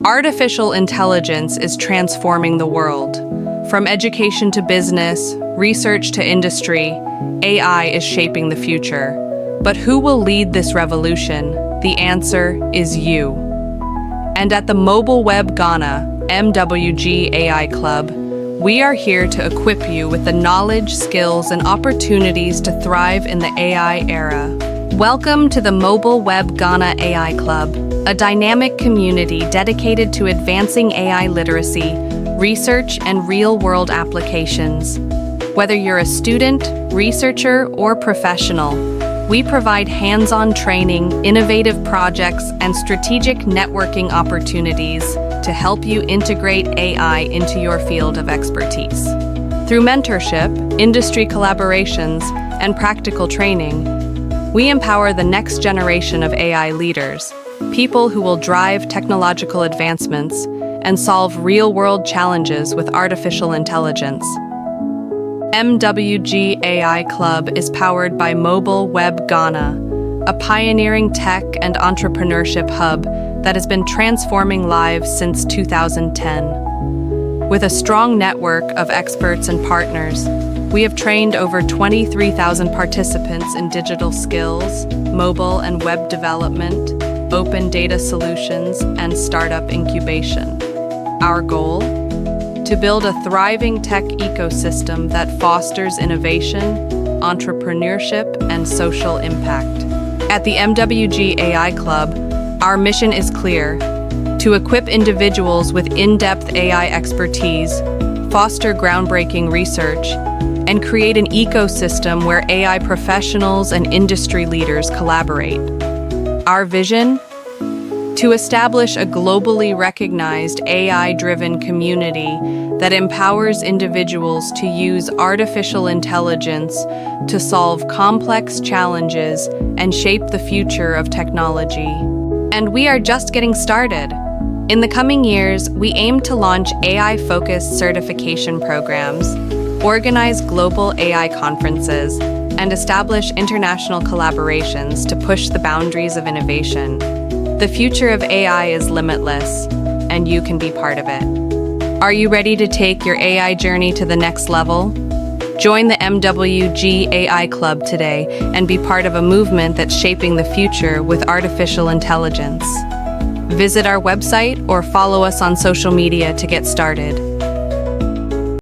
Artificial intelligence is transforming the world. From education to business, research to industry, AI is shaping the future. But who will lead this revolution? The answer is you. And at the Mobile Web Ghana MWG AI Club, we are here to equip you with the knowledge, skills, and opportunities to thrive in the AI era. Welcome to the Mobile Web Ghana AI Club, a dynamic community dedicated to advancing AI literacy, research, and real-world applications. Whether you're a student, researcher, or professional, we provide hands-on training, innovative projects, and strategic networking opportunities to help you integrate AI into your field of expertise. Through mentorship, industry collaborations, and practical training, we empower the next generation of AI leaders, people who will drive technological advancements and solve real-world challenges with artificial intelligence. MWG AI Club is powered by Mobile Web Ghana, a pioneering tech and entrepreneurship hub that has been transforming lives since 2010. With a strong network of experts and partners, we have trained over 23,000 participants in digital skills, mobile and web development, open data solutions, and startup incubation. Our goal? To build a thriving tech ecosystem that fosters innovation, entrepreneurship, and social impact. At the MWG AI Club, our mission is clear: to equip individuals with in-depth AI expertise, foster groundbreaking research, and create an ecosystem where AI professionals and industry leaders collaborate. Our vision? To establish a globally recognized AI-driven community that empowers individuals to use artificial intelligence to solve complex challenges and shape the future of technology. And we are just getting started. In the coming years, we aim to launch AI-focused certification programs, organize global AI conferences, and establish international collaborations to push the boundaries of innovation. The future of AI is limitless, and you can be part of it. Are you ready to take your AI journey to the next level? Join the MWG AI Club today and be part of a movement that's shaping the future with artificial intelligence. Visit our website or follow us on social media to get started.